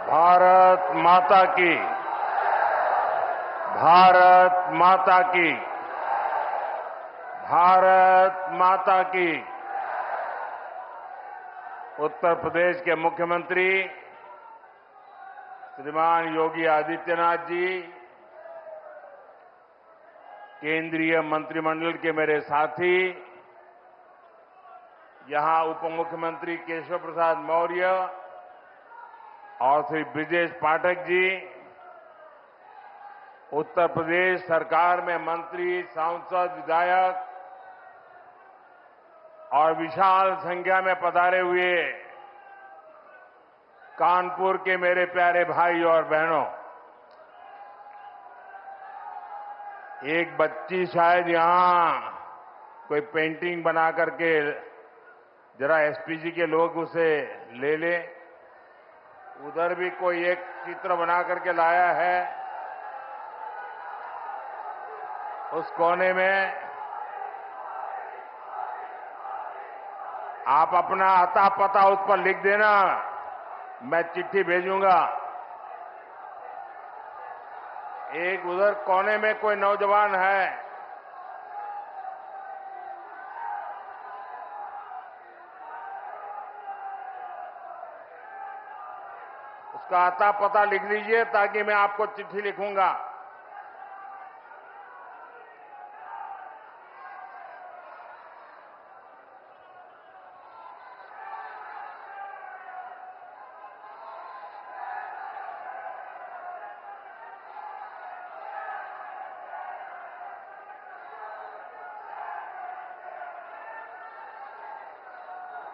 भारत माता की। भारत माता की। भारत माता की। उत्तर प्रदेश के मुख्यमंत्री श्रीमान योगी आदित्यनाथ जी, केंद्रीय मंत्रिमंडल के मेरे साथी, यहां उप मुख्यमंत्री केशव प्रसाद मौर्य और श्री ब्रिजेश पाठक जी, उत्तर प्रदेश सरकार में मंत्री, सांसद, विधायक और विशाल संख्या में पधारे हुए कानपुर के मेरे प्यारे भाई और बहनों, एक बच्ची शायद यहां कोई पेंटिंग बना करके जरा एसपीजी के लोग उसे ले ले। उधर भी कोई एक चित्र बना करके लाया है, उस कोने में आप अपना अता पता उस पर लिख देना, मैं चिट्ठी भेजूंगा। एक उधर कोने में कोई नौजवान है, उसका अता पता लिख लीजिए ताकि मैं आपको चिट्ठी लिखूंगा।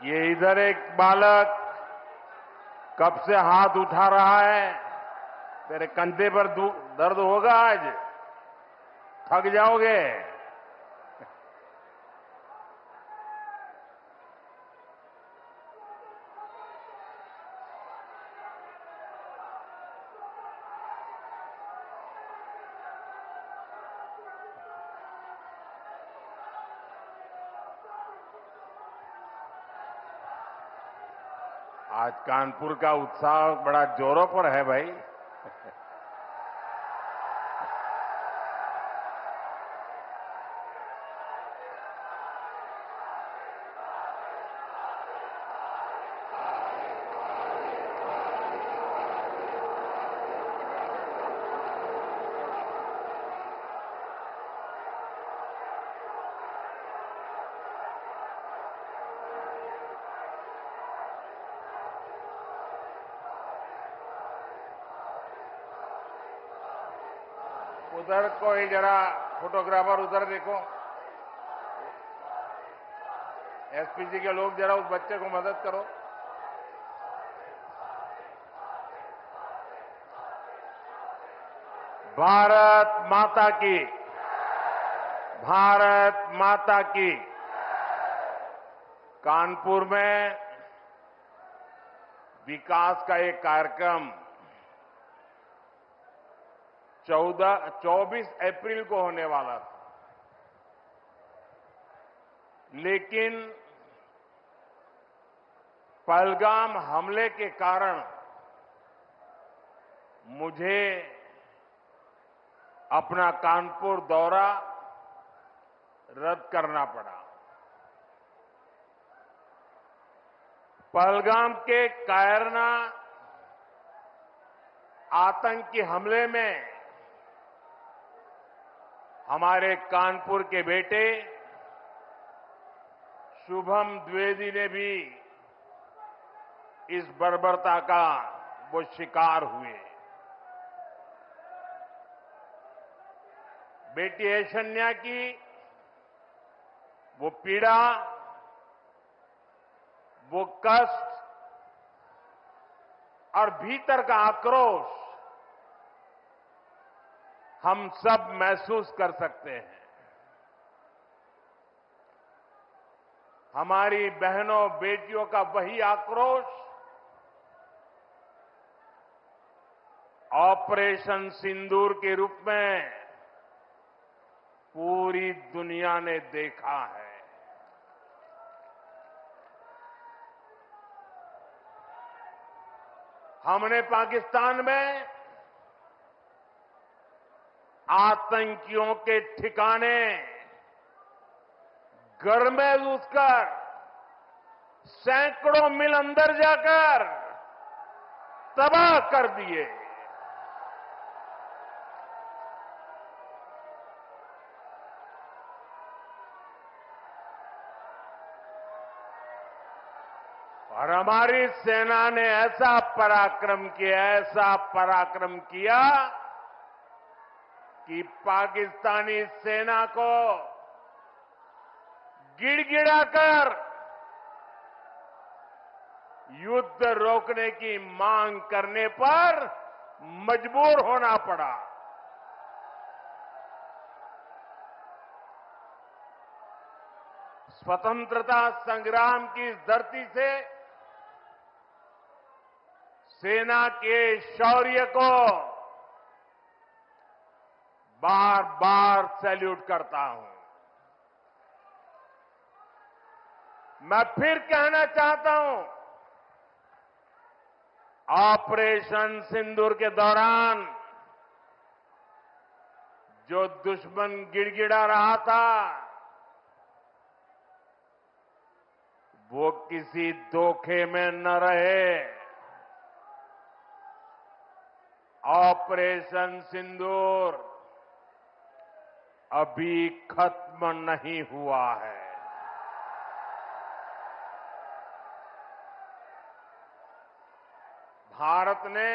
ये इधर एक बालक कब से हाथ उठा रहा है। तेरे कंधे पर दर्द होगा आज, थक जाओगे। आज कानपुर का उत्साह बड़ा जोरों पर है भाई। उधर कोई जरा फोटोग्राफर उधर देखो, एसपीजी के लोग जरा उस बच्चे को मदद करो। भारत माता की। भारत माता की। कानपुर में विकास का एक कार्यक्रम 24 अप्रैल को होने वाला था, लेकिन पहलगाम हमले के कारण मुझे अपना कानपुर दौरा रद्द करना पड़ा। पहलगाम के कायरना आतंकी हमले में हमारे कानपुर के बेटे शुभम द्विवेदी ने भी इस बर्बरता का वो शिकार हुए। बेटी ऐशन्या की वो पीड़ा, वो कष्ट और भीतर का आक्रोश हम सब महसूस कर सकते हैं। हमारी बहनों बेटियों का वही आक्रोश ऑपरेशन सिंदूर के रूप में पूरी दुनिया ने देखा है। हमने पाकिस्तान में आतंकियों के ठिकाने घर में घुसकर सैकड़ों मील अंदर जाकर तबाह कर दिए। और हमारी सेना ने ऐसा पराक्रम किया कि पाकिस्तानी सेना को गिड़गिड़ाकर युद्ध रोकने की मांग करने पर मजबूर होना पड़ा। स्वतंत्रता संग्राम की इस धरती से सेना के शौर्य को बार बार सैल्यूट करता हूं। मैं फिर कहना चाहता हूं, ऑपरेशन सिंदूर के दौरान जो दुश्मन गिड़गिड़ा रहा था, वो किसी धोखे में न रहे। ऑपरेशन सिंदूर अभी खत्म नहीं हुआ है। भारत ने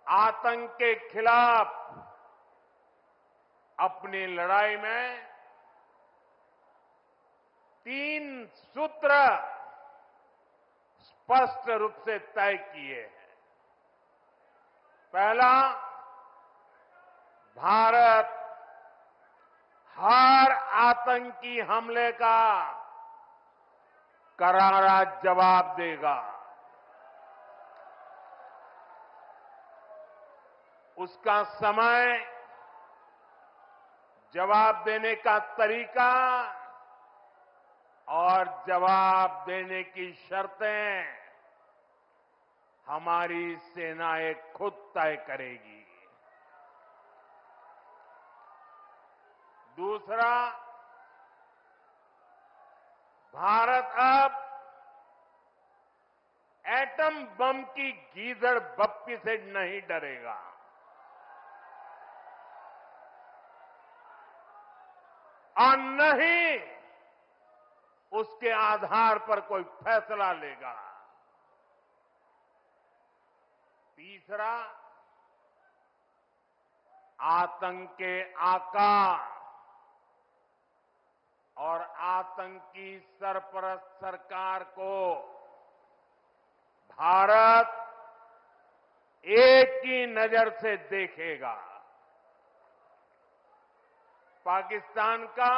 आतंक के खिलाफ अपनी लड़ाई में 3 सूत्र स्पष्ट रूप से तय किए हैं। पहला, भारत हर आतंकी हमले का करारा जवाब देगा। उसका समय, जवाब देने का तरीका और जवाब देने की शर्तें हमारी सेनाएं खुद तय करेगी। दूसरा, भारत अब एटम बम की गीदड़ बप्पी से नहीं डरेगा। और न ही उसके आधार पर कोई फैसला लेगा। तीसरा, आतंक के आका और आतंकी सरपरस्त सरकार को भारत एक ही नजर से देखेगा। पाकिस्तान का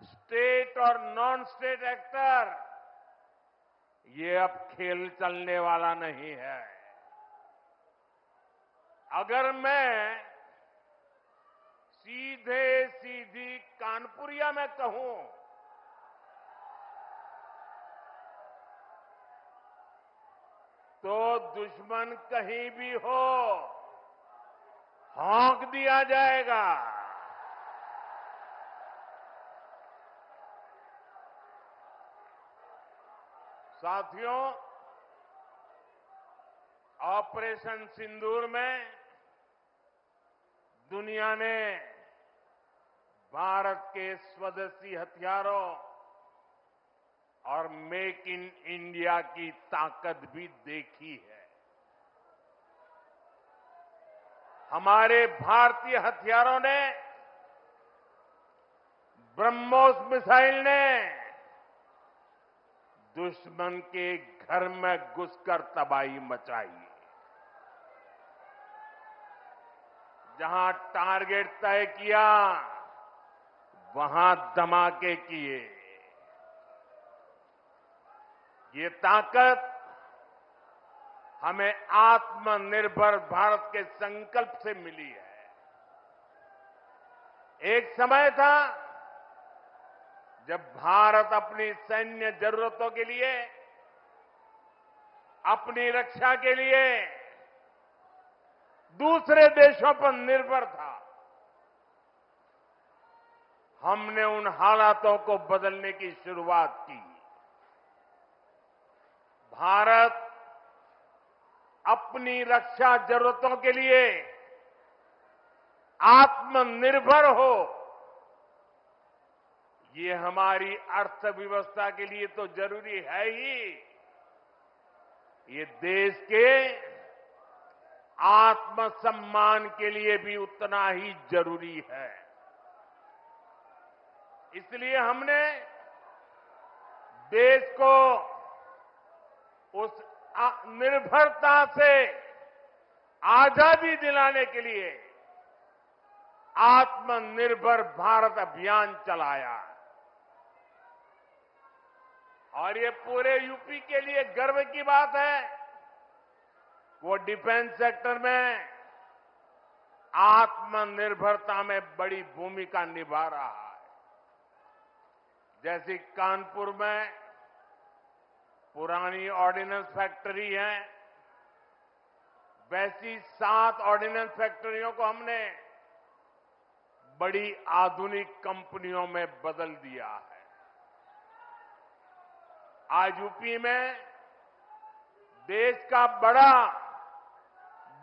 स्टेट और नॉन स्टेट एक्टर, ये अब खेल चलने वाला नहीं है। अगर मैं सीधी कानपुरिया में कहूं तो दुश्मन कहीं भी हो, हौंक दिया जाएगा। साथियों, ऑपरेशन सिंदूर में दुनिया ने भारत के स्वदेशी हथियारों और मेक इन इंडिया की ताकत भी देखी है। हमारे भारतीय हथियारों ने, ब्रह्मोस मिसाइल ने दुश्मन के घर में घुसकर तबाही मचाई। जहां टारगेट तय किया, वहां धमाके किए। ये ताकत हमें आत्मनिर्भर भारत के संकल्प से मिली है। एक समय था जब भारत अपनी सैन्य जरूरतों के लिए अपनी रक्षा के लिए दूसरे देशों पर निर्भर था। हमने उन हालातों को बदलने की शुरुआत की। भारत अपनी रक्षा जरूरतों के लिए आत्मनिर्भर हो, ये हमारी अर्थव्यवस्था के लिए तो जरूरी है ही, ये देश के आत्मसम्मान के लिए भी उतना ही जरूरी है। इसलिए हमने देश को उस निर्भरता से आजादी दिलाने के लिए आत्मनिर्भर भारत अभियान चलाया और ये पूरे यूपी के लिए गर्व की बात है। वो डिफेंस सेक्टर में आत्मनिर्भरता में बड़ी भूमिका निभा रहा है। जैसे कानपुर में पुरानी ऑर्डिनेंस फैक्ट्री है, वैसी 7 ऑर्डिनेंस फैक्ट्रियों को हमने बड़ी आधुनिक कंपनियों में बदल दिया है। आज यूपी में देश का बड़ा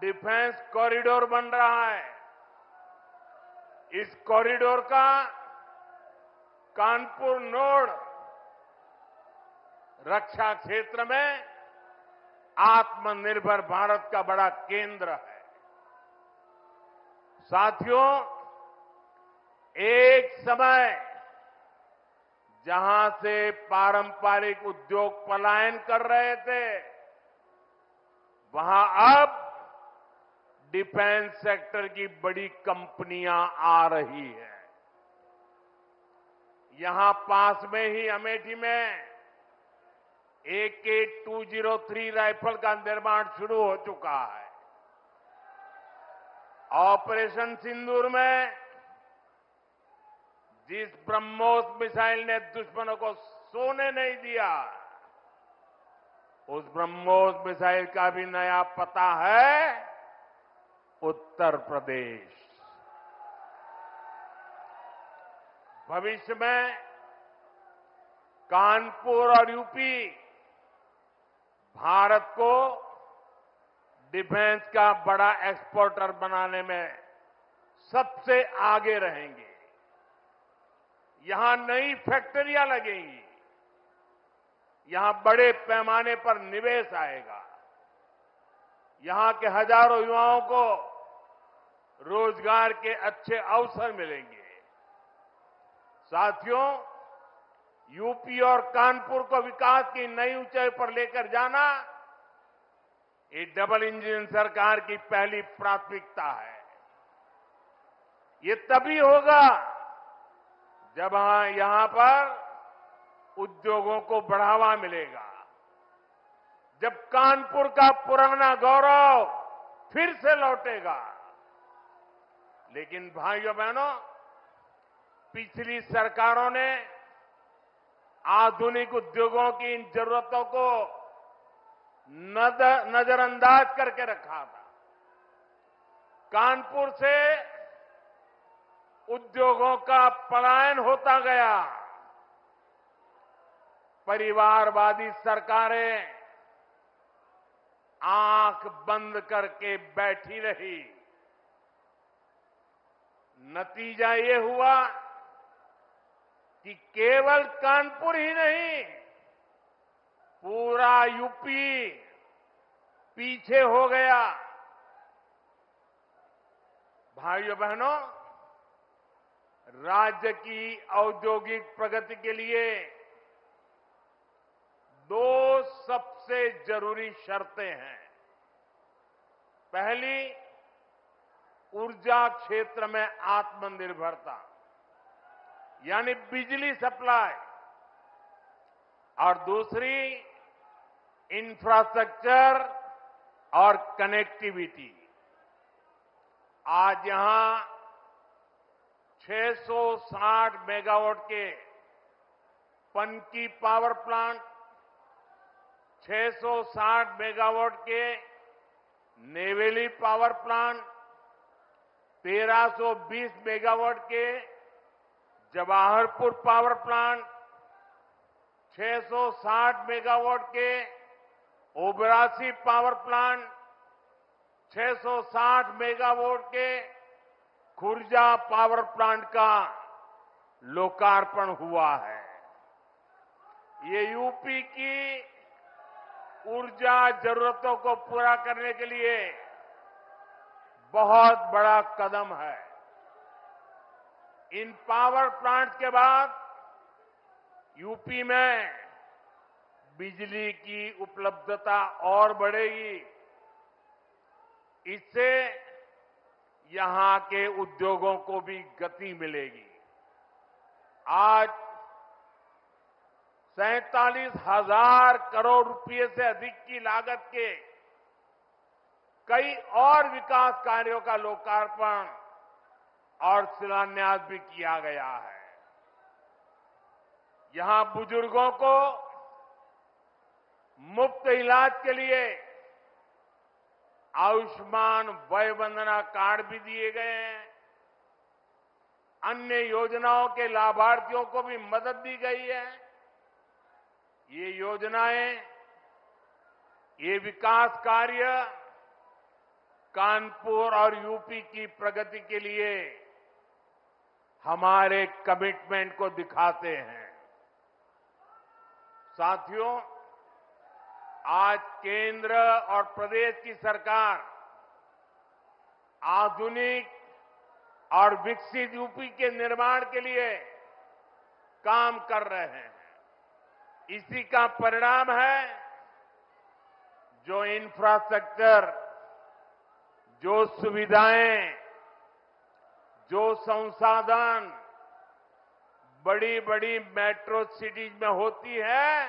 डिफेंस कॉरिडोर बन रहा है। इस कॉरिडोर का कानपुर नोड रक्षा क्षेत्र में आत्मनिर्भर भारत का बड़ा केंद्र है। साथियों, एक समय जहां से पारंपरिक उद्योग पलायन कर रहे थे, वहां अब डिफेंस सेक्टर की बड़ी कंपनियां आ रही हैं। यहां पास में ही अमेठी में AK-203 राइफल का निर्माण शुरू हो चुका है। ऑपरेशन सिंदूर में जिस ब्रह्मोस मिसाइल ने दुश्मनों को सोने नहीं दिया, उस ब्रह्मोस मिसाइल का भी नया पता है उत्तर प्रदेश। भविष्य में कानपुर और यूपी भारत को डिफेंस का बड़ा एक्सपोर्टर बनाने में सबसे आगे रहेंगे। यहां नई फैक्ट्रियां लगेंगी, यहां बड़े पैमाने पर निवेश आएगा, यहां के हजारों युवाओं को रोजगार के अच्छे अवसर मिलेंगे। साथियों, यूपी और कानपुर को विकास की नई ऊंचाई पर लेकर जाना, ये डबल इंजन सरकार की पहली प्राथमिकता है। ये तभी होगा जब यहां पर उद्योगों को बढ़ावा मिलेगा, जब कानपुर का पुराना गौरव फिर से लौटेगा। लेकिन भाइयों बहनों, पिछली सरकारों ने आधुनिक उद्योगों की इन जरूरतों को नजरअंदाज करके रखा था। कानपुर से उद्योगों का पलायन होता गया। परिवारवादी सरकारें आंख बंद करके बैठी रही। नतीजा ये हुआ कि केवल कानपुर ही नहीं, पूरा यूपी पीछे हो गया। भाइयों बहनों, राज्य की औद्योगिक प्रगति के लिए 2 सबसे जरूरी शर्तें हैं। पहली, ऊर्जा क्षेत्र में आत्मनिर्भरता, यानी बिजली सप्लाई, और दूसरी इंफ्रास्ट्रक्चर और कनेक्टिविटी। आज यहां 660 मेगावाट के पनकी पावर प्लांट, 660 मेगावाट के नेवेली पावर प्लांट, 1320 मेगावाट के जवाहरपुर पावर प्लांट, 660 मेगावाट के ओबरासी पावर प्लांट, 660 मेगावाट के खुर्जा पावर प्लांट का लोकार्पण हुआ है। ये यूपी की ऊर्जा जरूरतों को पूरा करने के लिए बहुत बड़ा कदम है। इन पावर प्लांट के बाद यूपी में बिजली की उपलब्धता और बढ़ेगी। इससे यहां के उद्योगों को भी गति मिलेगी। आज 47,000 करोड़ रुपए से अधिक की लागत के कई और विकास कार्यों का लोकार्पण और शिलान्यास भी किया गया है। यहां बुजुर्गों को मुफ्त इलाज के लिए आयुष्मान वय वंदना कार्ड भी दिए गए हैं। अन्य योजनाओं के लाभार्थियों को भी मदद दी गई है। ये योजनाएं, ये विकास कार्य कानपुर और यूपी की प्रगति के लिए हमारे कमिटमेंट को दिखाते हैं। साथियों, आज केंद्र और प्रदेश की सरकार आधुनिक और विकसित यूपी के निर्माण के लिए काम कर रहे हैं। इसी का परिणाम है जो इंफ्रास्ट्रक्चर, जो सुविधाएं, जो संसाधन बड़ी बड़ी मेट्रो सिटीज में होती है,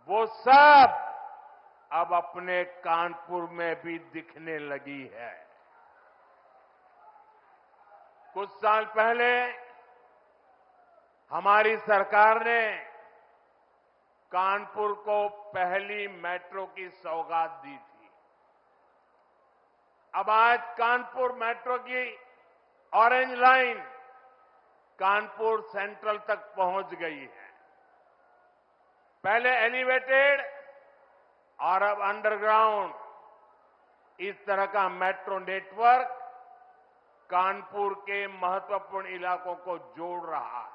वो सब अब अपने कानपुर में भी दिखने लगी है। कुछ साल पहले हमारी सरकार ने कानपुर को पहली मेट्रो की सौगात दी थी। अब आज कानपुर मेट्रो की ऑरेंज लाइन कानपुर सेंट्रल तक पहुंच गई है। पहले एलिवेटेड और अब अंडरग्राउंड, इस तरह का मेट्रो नेटवर्क कानपुर के महत्वपूर्ण इलाकों को जोड़ रहा है।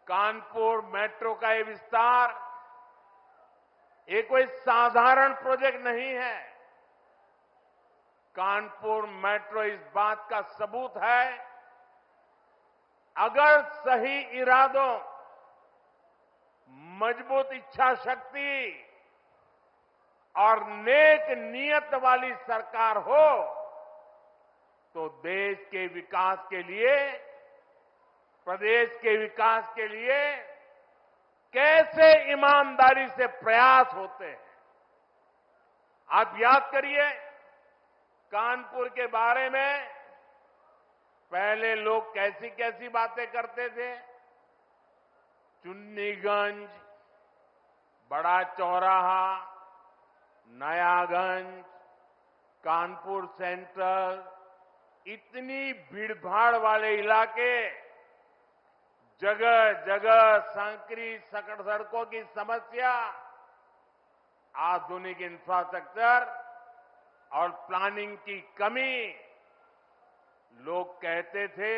कानपुर मेट्रो का ये विस्तार ये कोई साधारण प्रोजेक्ट नहीं है। कानपुर मेट्रो इस बात का सबूत है, अगर सही इरादों, मजबूत इच्छा शक्ति और नेक नीयत वाली सरकार हो तो देश के विकास के लिए, प्रदेश के विकास के लिए कैसे ईमानदारी से प्रयास होते हैं। आप याद करिए, कानपुर के बारे में पहले लोग कैसी कैसी बातें करते थे। चुन्नीगंज, बड़ा चौराहा, नयागंज, कानपुर सेंट्रल, इतनी भीड़भाड़ वाले इलाके, जगह जगह संकरी सकड़ सड़कों की समस्या, आधुनिक इंफ्रास्ट्रक्चर और प्लानिंग की कमी। लोग कहते थे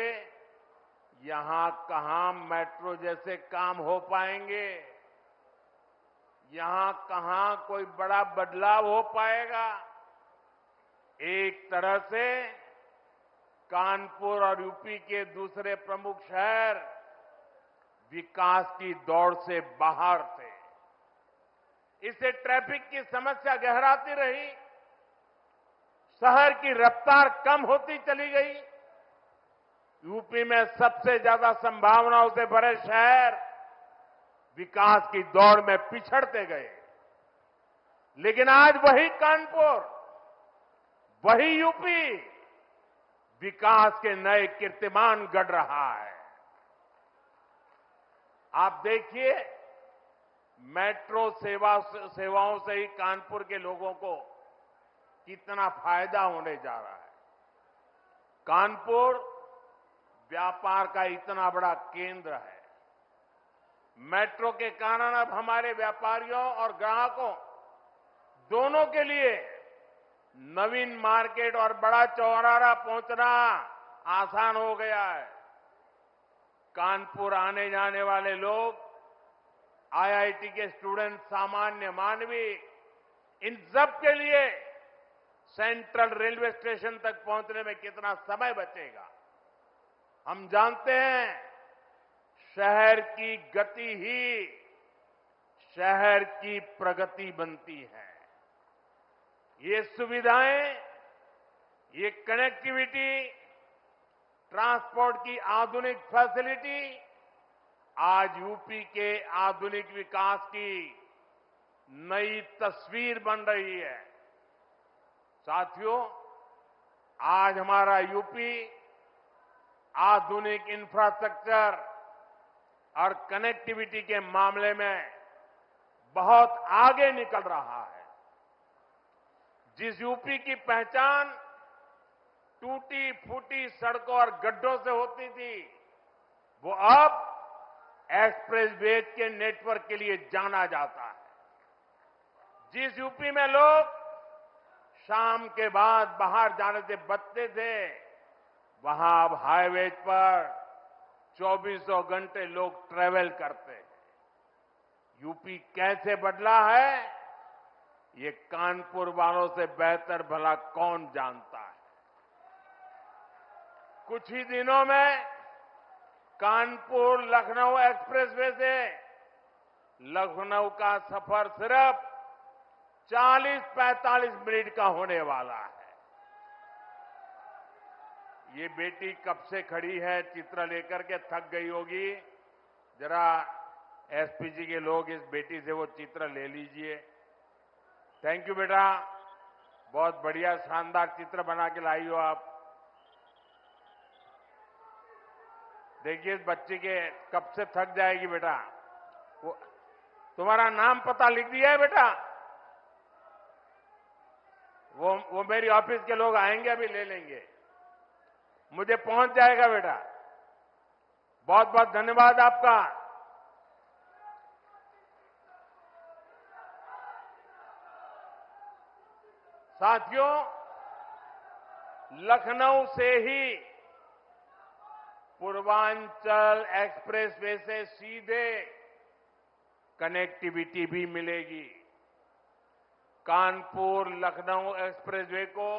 यहां कहां मेट्रो जैसे काम हो पाएंगे, यहां कहां कोई बड़ा बदलाव हो पाएगा। एक तरह से कानपुर और यूपी के दूसरे प्रमुख शहर विकास की दौड़ से बाहर थे। इससे ट्रैफिक की समस्या गहराती रही, शहर की रफ्तार कम होती चली गई। यूपी में सबसे ज्यादा संभावनाओं से भरे शहर विकास की दौड़ में पिछड़ते गए। लेकिन आज वही कानपुर, वही यूपी विकास के नए कीर्तिमान गढ़ रहा है। आप देखिए, मेट्रो सेवाओं से ही कानपुर के लोगों को कितना फायदा होने जा रहा है। कानपुर व्यापार का इतना बड़ा केंद्र है। मेट्रो के कारण अब हमारे व्यापारियों और ग्राहकों दोनों के लिए नवीन मार्केट और बड़ा चौराहा पहुंचना आसान हो गया है। कानपुर आने जाने वाले लोग, आईआईटी के स्टूडेंट, सामान्य मानवी, इन सब के लिए सेंट्रल रेलवे स्टेशन तक पहुंचने में कितना समय बचेगा। हम जानते हैं शहर की गति ही शहर की प्रगति बनती है। ये सुविधाएं, ये कनेक्टिविटी, ट्रांसपोर्ट की आधुनिक फैसिलिटी आज यूपी के आधुनिक विकास की नई तस्वीर बन रही है। साथियों, आज हमारा यूपी आधुनिक इंफ्रास्ट्रक्चर और कनेक्टिविटी के मामले में बहुत आगे निकल रहा है। जिस यूपी की पहचान टूटी फूटी सड़कों और गड्ढों से होती थी, वो अब एक्सप्रेस वे के नेटवर्क के लिए जाना जाता है। जिस यूपी में लोग शाम के बाद बाहर जाने से बचते थे, वहां अब हाईवे पर 24 घंटे लोग ट्रेवल करते हैं। यूपी कैसे बदला है, ये कानपुर वालों से बेहतर भला कौन जानता है। कुछ ही दिनों में कानपुर लखनऊ एक्सप्रेसवे से लखनऊ का सफर सिर्फ 40-45 मिनट का होने वाला है। ये बेटी कब से खड़ी है, चित्र लेकर के थक गई होगी। जरा एसपीजी के लोग इस बेटी से वो चित्र ले लीजिए। थैंक यू बेटा, बहुत बढ़िया शानदार चित्र बना के लाई हो आप। देखिए इस बच्ची के कब से थक जाएगी बेटा। वो तुम्हारा नाम पता लिख दिया है बेटा? वो मेरी ऑफिस के लोग आएंगे, अभी ले लेंगे, मुझे पहुंच जाएगा बेटा। बहुत बहुत धन्यवाद आपका। साथियों, लखनऊ से ही पूर्वांचल एक्सप्रेसवे से सीधे कनेक्टिविटी भी मिलेगी। कानपुर लखनऊ एक्सप्रेसवे को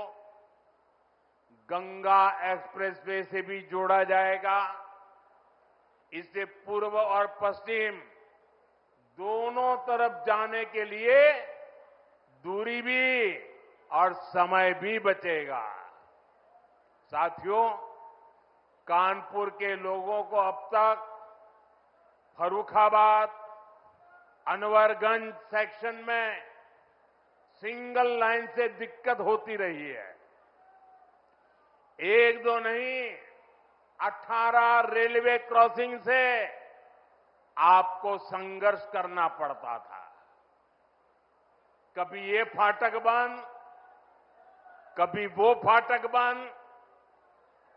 गंगा एक्सप्रेसवे से भी जोड़ा जाएगा। इससे पूर्व और पश्चिम दोनों तरफ जाने के लिए दूरी भी और समय भी बचेगा। साथियों, कानपुर के लोगों को अब तक फर्रुखाबाद, अनवरगंज सेक्शन में सिंगल लाइन से दिक्कत होती रही है। एक दो नहीं, 18 रेलवे क्रॉसिंग से आपको संघर्ष करना पड़ता था। कभी ये फाटक बंद, कभी वो फाटक बंद।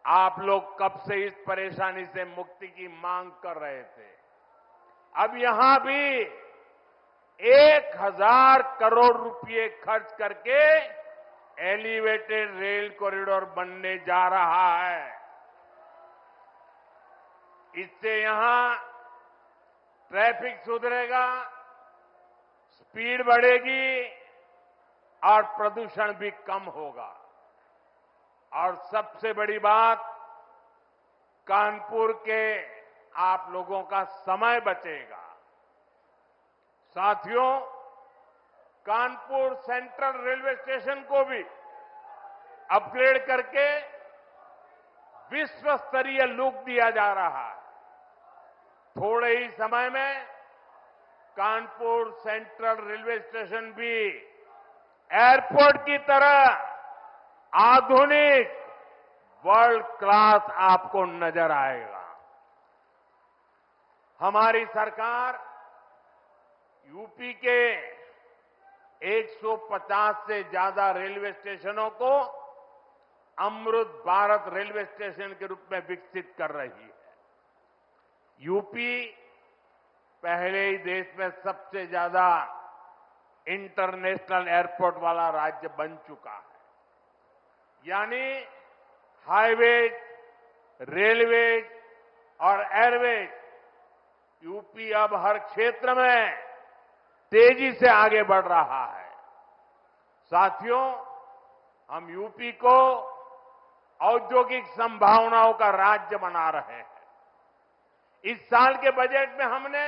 आप लोग कब से इस परेशानी से मुक्ति की मांग कर रहे थे। अब यहां भी 1000 करोड़ रुपए खर्च करके एलिवेटेड रेल कॉरिडोर बनने जा रहा है। इससे यहां ट्रैफिक सुधरेगा, स्पीड बढ़ेगी और प्रदूषण भी कम होगा। और सबसे बड़ी बात, कानपुर के आप लोगों का समय बचेगा। साथियों, कानपुर सेंट्रल रेलवे स्टेशन को भी अपग्रेड करके विश्व स्तरीय लुक दिया जा रहा है। थोड़े ही समय में कानपुर सेंट्रल रेलवे स्टेशन भी एयरपोर्ट की तरह आधुनिक वर्ल्ड क्लास आपको नजर आएगा। हमारी सरकार यूपी के 150 से ज्यादा रेलवे स्टेशनों को अमृत भारत रेलवे स्टेशन के रूप में विकसित कर रही है। यूपी पहले ही देश में सबसे ज्यादा इंटरनेशनल एयरपोर्ट वाला राज्य बन चुका है। यानी हाईवेज, रेलवेज और एयरवेज, यूपी अब हर क्षेत्र में तेजी से आगे बढ़ रहा है। साथियों, हम यूपी को औद्योगिक संभावनाओं का राज्य बना रहे हैं। इस साल के बजट में हमने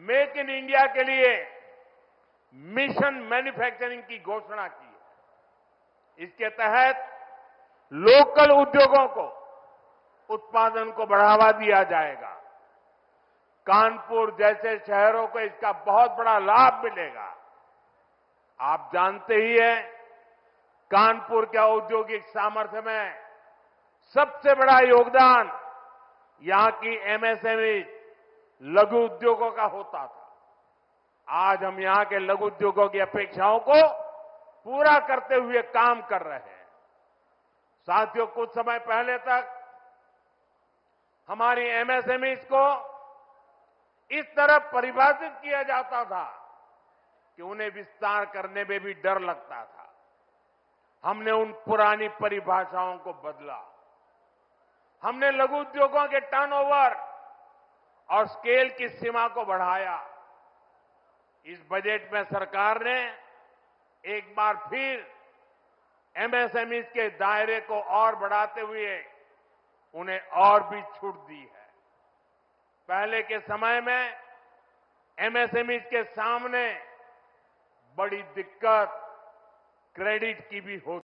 मेक इन इंडिया के लिए मिशन मैन्युफैक्चरिंग की घोषणा की है। इसके तहत लोकल उद्योगों को उत्पादन को बढ़ावा दिया जाएगा। कानपुर जैसे शहरों को इसका बहुत बड़ा लाभ मिलेगा। आप जानते ही हैं, कानपुर के औद्योगिक सामर्थ्य में सबसे बड़ा योगदान यहां की एमएसएमई लघु उद्योगों का होता था। आज हम यहां के लघु उद्योगों की अपेक्षाओं को पूरा करते हुए काम कर रहे हैं। साथियों, कुछ समय पहले तक हमारी एमएसएमईज को इस तरह परिभाषित किया जाता था कि उन्हें विस्तार करने में भी डर लगता था। हमने उन पुरानी परिभाषाओं को बदला। हमने लघु उद्योगों के टर्नओवर और स्केल की सीमा को बढ़ाया। इस बजट में सरकार ने एक बार फिर एमएसएमई के दायरे को और बढ़ाते हुए उन्हें और भी छूट दी है। पहले के समय में एमएसएमई के सामने बड़ी दिक्कत क्रेडिट की भी होती